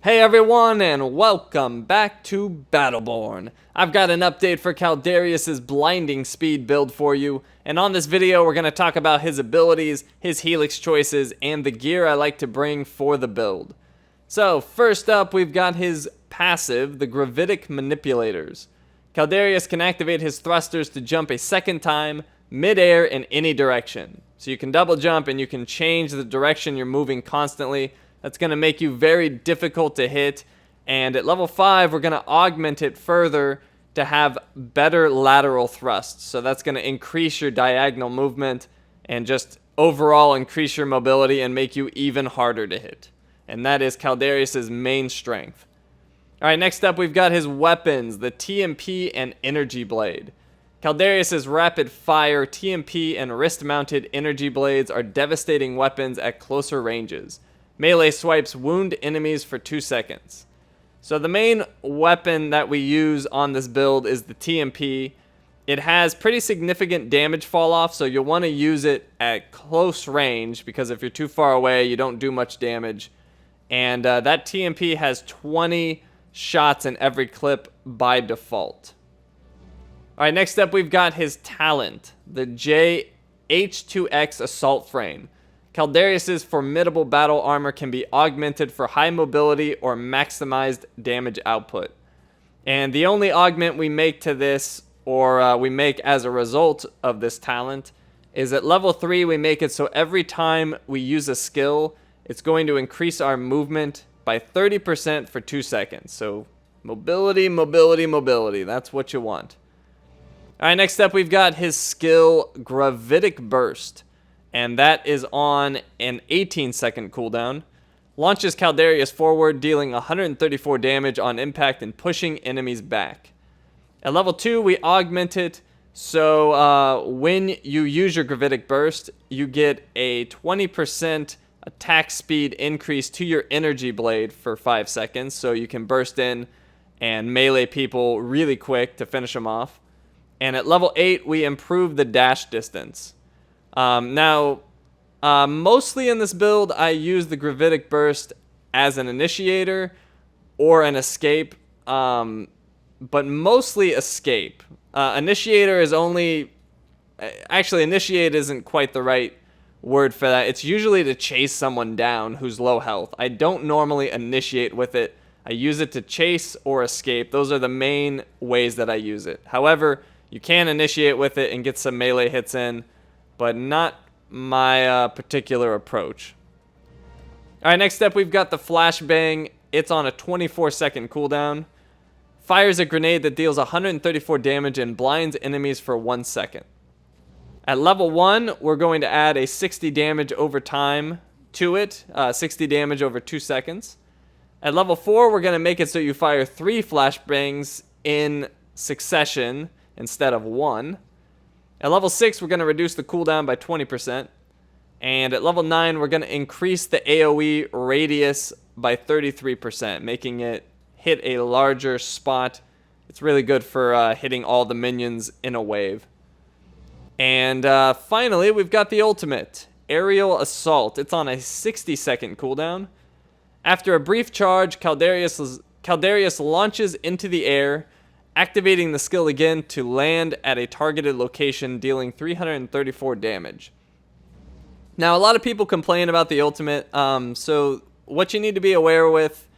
Hey everyone, and welcome back to Battleborn. I've got an update for Caldarius' blinding speed build for you, and on this video we're going to talk about his abilities, his Helix choices, and the gear I like to bring for the build. So first up we've got his passive, the Gravitic Manipulators. Caldarius can activate his thrusters to jump a second time, mid-air in any direction. So you can double jump and you can change the direction you're moving constantly. That's going to make you very difficult to hit, and at level 5 we're going to augment it further to have better lateral thrusts. So that's going to increase your diagonal movement and just overall increase your mobility and make you even harder to hit. And that is Caldarius' main strength. Alright, next up we've got his weapons, the TMP and Energy Blade. Caldarius' rapid fire, TMP, and wrist-mounted energy blades are devastating weapons at closer ranges. Melee swipes wound enemies for 2 seconds. So the main weapon that we use on this build is the TMP. It has pretty significant damage fall off, so you'll want to use it at close range because if you're too far away, you don't do much damage. And that TMP has 20 shots in every clip by default. Alright, next up we've got his talent, the H2X Assault Frame. Caldarius' formidable battle armor can be augmented for high mobility or maximized damage output. And the only augment we make to this, or we make as a result of this talent, is at level 3 we make it so every time we use a skill, it's going to increase our movement by 30% for 2 seconds. So mobility, mobility, mobility. That's what you want. Alright, next up we've got his skill, Gravitic Burst. And that is on an 18-second cooldown. Launches Caldarius forward, dealing 134 damage on impact and pushing enemies back. At level 2, we augment it, so when you use your Gravitic Burst, you get a 20% attack speed increase to your Energy Blade for 5 seconds, so you can burst in and melee people really quick to finish them off. And at level 8, we improve the dash distance. Mostly in this build, I use the Gravitic Burst as an initiator or an escape, but mostly escape. Initiator is only... Actually, initiate isn't quite the right word for that. It's usually to chase someone down who's low health. I don't normally initiate with it. I use it to chase or escape. Those are the main ways that I use it. However, you can initiate with it and get some melee hits in, but not my particular approach. Alright, next up we've got the Flashbang. It's on a 24-second cooldown. Fires a grenade that deals 134 damage and blinds enemies for 1 second. At level 1, we're going to add a 60 damage over time to it. 60 damage over 2 seconds. At level 4, we're going to make it so you fire 3 Flashbangs in succession instead of 1. At level 6, we're going to reduce the cooldown by 20%. And at level 9, we're going to increase the AoE radius by 33%, making it hit a larger spot. It's really good for hitting all the minions in a wave. And finally, we've got the ultimate, Aerial Assault. It's on a 60-second cooldown. After a brief charge, Caldarius launches into the air, activating the skill again to land at a targeted location, dealing 334 damage. Now, a lot of people complain about the ultimate, so what you need to be aware with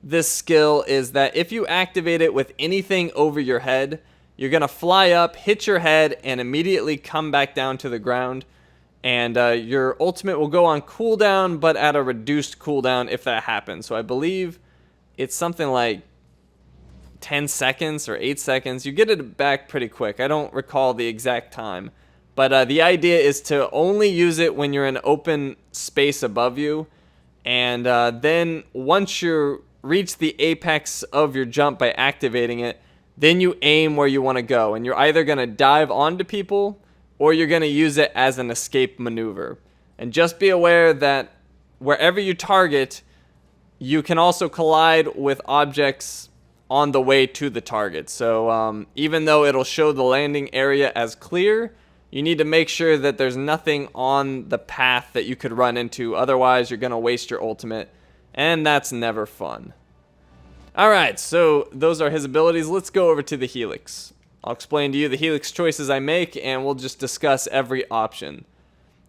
this skill is that if you activate it with anything over your head, you're going to fly up, hit your head, and immediately come back down to the ground. And your ultimate will go on cooldown, but at a reduced cooldown if that happens. So I believe it's something like 10 seconds or 8 seconds. You get it back pretty quick. I don't recall the exact time. But the idea is to only use it when you're in open space above you. And then once you reach the apex of your jump by activating it, then you aim where you want to go. And you're either going to dive onto people or you're going to use it as an escape maneuver. And just be aware that wherever you target, you can also collide with objects on the way to the target. So even though it'll show the landing area as clear, you need to make sure that there's nothing on the path that you could run into. Otherwise, you're going to waste your ultimate, and that's never fun. Alright, so those are his abilities. Let's go over to the Helix. I'll explain to you the Helix choices I make, and we'll just discuss every option.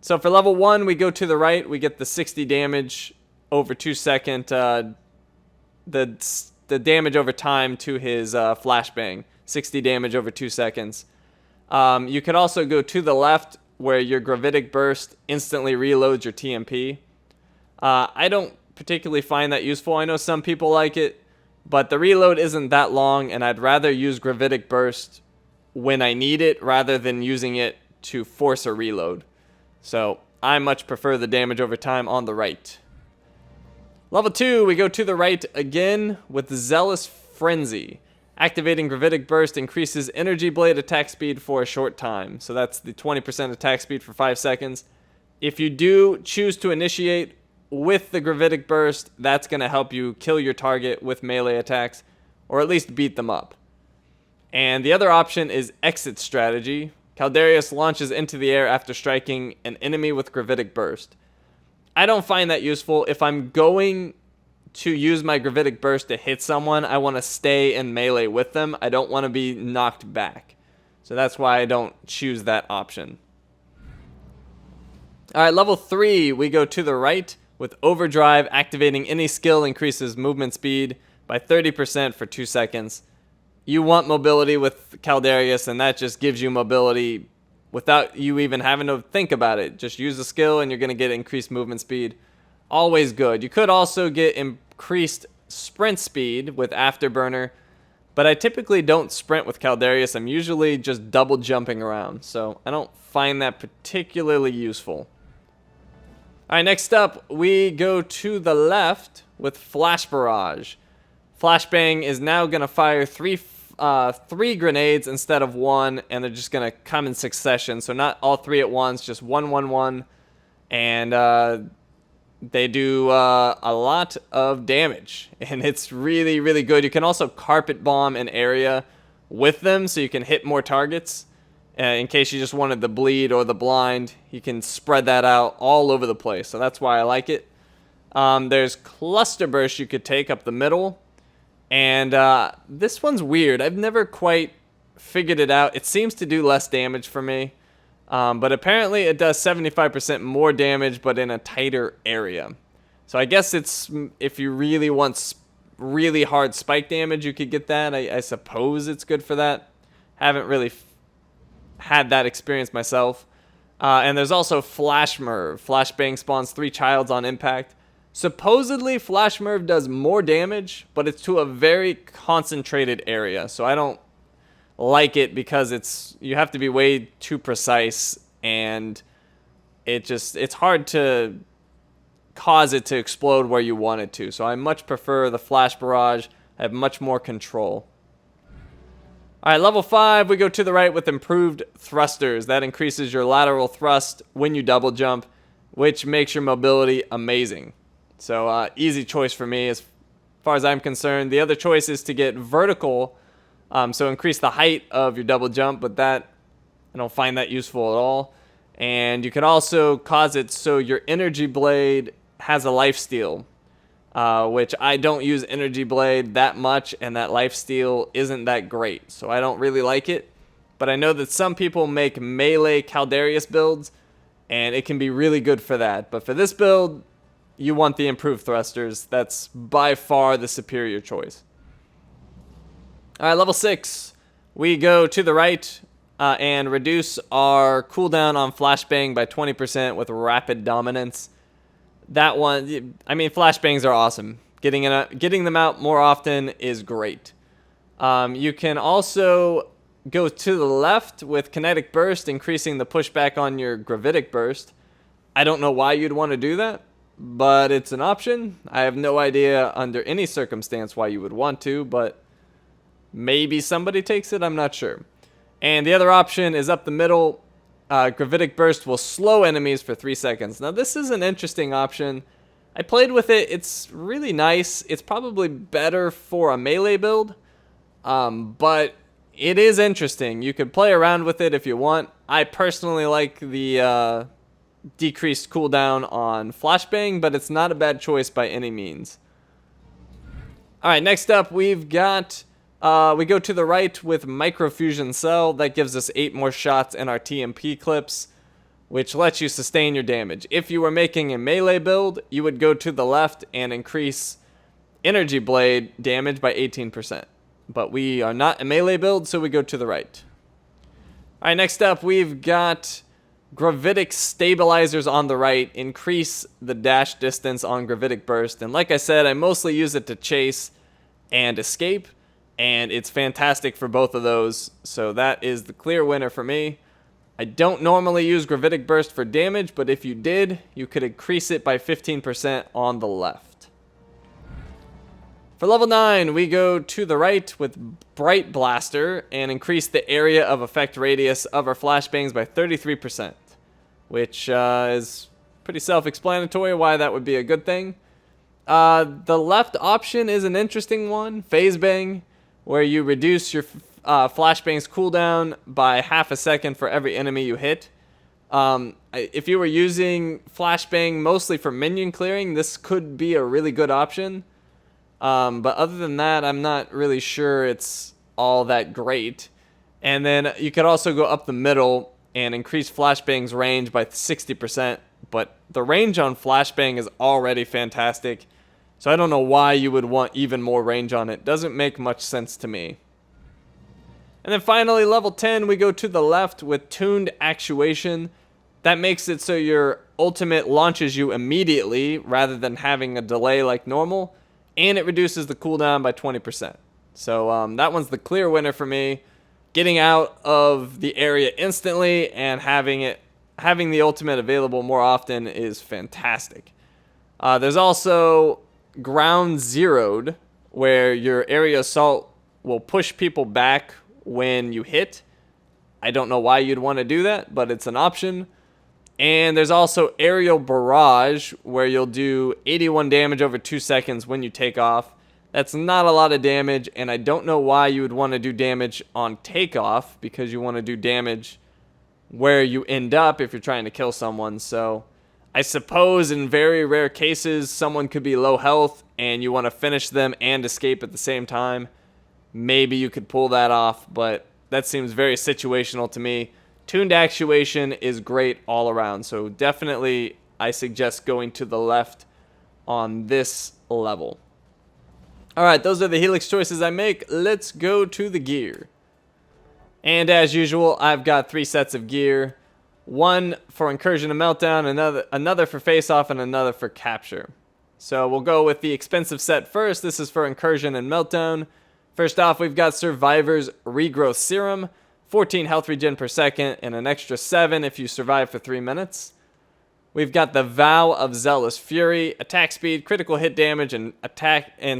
So for level 1, we go to the right. We get the 60 damage over 2 second, the damage over time to his flashbang. 60 damage over 2 seconds. You could also go to the left, where your Gravitic Burst instantly reloads your TMP. I don't particularly find that useful. I know some people like it, but the reload isn't that long, and I'd rather use Gravitic Burst when I need it rather than using it to force a reload. So I much prefer the damage over time on the right. Level 2, we go to the right again with Zealous Frenzy. Activating Gravitic Burst increases Energy Blade attack speed for a short time. So that's the 20% attack speed for 5 seconds. If you do choose to initiate with the Gravitic Burst, that's going to help you kill your target with melee attacks, or at least beat them up. And the other option is Exit Strategy. Caldarius launches into the air after striking an enemy with Gravitic Burst. I don't find that useful. If I'm going to use my Gravitic Burst to hit someone, I want to stay in melee with them. I don't want to be knocked back. So that's why I don't choose that option. Alright, level 3, we go to the right with Overdrive. Activating any skill increases movement speed by 30% for 2 seconds. You want mobility with Caldarius, and that just gives you mobility without you even having to think about it. Just use the skill and you're going to get increased movement speed. Always good. You could also get increased sprint speed with Afterburner, but I typically don't sprint with Caldarius. I'm usually just double jumping around, so I don't find that particularly useful. Alright, next up, we go to the left with Flash Barrage. Flashbang is now going to fire three grenades instead of 1, and they're just going to come in succession. So not all 3 at once, just 1, 1, 1. And they do a lot of damage, and it's really, really good. You can also carpet bomb an area with them, so you can hit more targets. In case you just wanted the bleed or the blind, you can spread that out all over the place. So that's why I like it. There's Cluster Burst you could take up the middle. And this one's weird. I've never quite figured it out. It seems to do less damage for me. But apparently it does 75% more damage, but in a tighter area. So I guess it's, if you really want really hard spike damage, you could get that. I suppose it's good for that. Haven't really had that experience myself. And there's also Flash Merv. Flashbang spawns 3 childs on impact. Supposedly Flash Merv does more damage, but it's to a very concentrated area. So I don't like it because you have to be way too precise, and it's hard to cause it to explode where you want it to. So I much prefer the Flash Barrage. I have much more control. Alright, level 5, we go to the right with Improved Thrusters. That increases your lateral thrust when you double jump, which makes your mobility amazing. So easy choice for me as far as I'm concerned. The other choice is to get vertical, so increase the height of your double jump, but that I don't find that useful at all. And you can also cause it so your Energy Blade has a lifesteal, which I don't use Energy Blade that much, and that lifesteal isn't that great, so I don't really like it. But I know that some people make melee Caldarius builds, and it can be really good for that. But for this build, you want the Improved Thrusters. That's by far the superior choice. Alright, level 6. We go to the right and reduce our cooldown on Flashbang by 20% with Rapid Dominance. That one, I mean, Flashbangs are awesome. Getting them out more often is great. You can also go to the left with Kinetic Burst, increasing the pushback on your Gravitic Burst. I don't know why you'd want to do that, but it's an option. I have no idea under any circumstance why you would want to, but maybe somebody takes it, I'm not sure. And the other option is up the middle. Gravitic Burst will slow enemies for 3 seconds. Now this is an interesting option. I played with it, it's really nice. It's probably better for a melee build, but it is interesting. You could play around with it if you want. I personally like the decreased cooldown on Flashbang, but it's not a bad choice by any means. Alright, next up we've got, we go to the right with Microfusion Cell. That gives us 8 more shots in our TMP clips, which lets you sustain your damage. If you were making a melee build, you would go to the left and increase Energy Blade damage by 18%. But we are not a melee build, so we go to the right. Alright, next up we've got Gravitic Stabilizers on the right. Increase the dash distance on Gravitic Burst. And like I said, I mostly use it to chase and escape. And it's fantastic for both of those. So that is the clear winner for me. I don't normally use Gravitic Burst for damage, but if you did, you could increase it by 15% on the left. For level 9, we go to the right with Brightblaster and increase the area of effect radius of our flashbangs by 33%, which is pretty self-explanatory why that would be a good thing. The left option is an interesting one, Phase Bang, where you reduce your flashbang's cooldown by half a second for every enemy you hit. If you were using flashbang mostly for minion clearing, this could be a really good option. But other than that, I'm not really sure it's all that great. And then you could also go up the middle and increase flashbang's range by 60%. But the range on flashbang is already fantastic. So I don't know why you would want even more range on it. Doesn't make much sense to me. And then finally, level 10, we go to the left with Tuned Actuation. That makes it so your ultimate launches you immediately rather than having a delay like normal. And it reduces the cooldown by 20%. So that one's the clear winner for me. Getting out of the area instantly and having the ultimate available more often is fantastic. There's also Ground Zeroed, where your area assault will push people back when you hit. I don't know why you'd want to do that, but it's an option. And there's also Aerial Barrage, where you'll do 81 damage over 2 seconds when you take off. That's not a lot of damage, and I don't know why you would want to do damage on takeoff, because you want to do damage where you end up if you're trying to kill someone. So I suppose in very rare cases, someone could be low health, and you want to finish them and escape at the same time. Maybe you could pull that off, but that seems very situational to me. Tuned Actuation is great all around, so definitely I suggest going to the left on this level. Alright, those are the Helix choices I make. Let's go to the gear. And as usual, I've got 3 sets of gear. One for Incursion and Meltdown, another for Face Off, and another for Capture. So we'll go with the expensive set first. This is for Incursion and Meltdown. First off, we've got Survivor's Regrowth Serum. 14 health regen per second, and an extra 7 if you survive for 3 minutes. We've got the Vow of Zealous Fury, attack speed, critical hit damage, and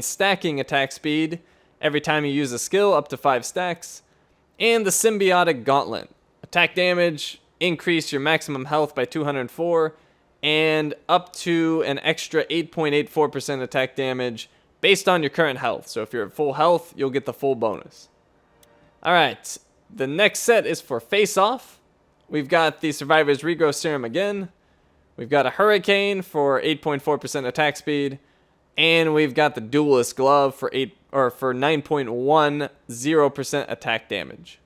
stacking attack speed every time you use a skill, up to 5 stacks. And the Symbiotic Gauntlet, attack damage, increase your maximum health by 204, and up to an extra 8.84% attack damage based on your current health. So if you're at full health, you'll get the full bonus. Alright. The next set is for Face Off. We've got the Survivor's Regrowth Serum again. We've got a Hurricane for 8.4% attack speed. And we've got the Duelist Glove for 9.10% attack damage.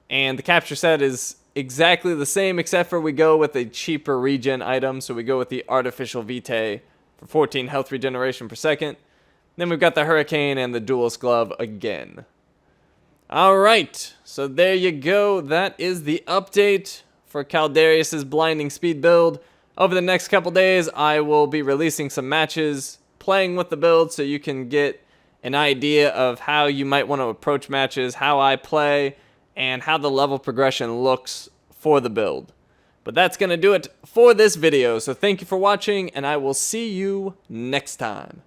And the Capture set is exactly the same, except for we go with a cheaper regen item. So we go with the Artificial Vitae for 14 health regeneration per second. Then we've got the Hurricane and the Duelist Glove again. Alright, so there you go. That is the update for Caldarius' Blinding Speed build. Over the next couple days, I will be releasing some matches, playing with the build so you can get an idea of how you might want to approach matches, how I play, and how the level progression looks for the build. But that's going to do it for this video, so thank you for watching, and I will see you next time.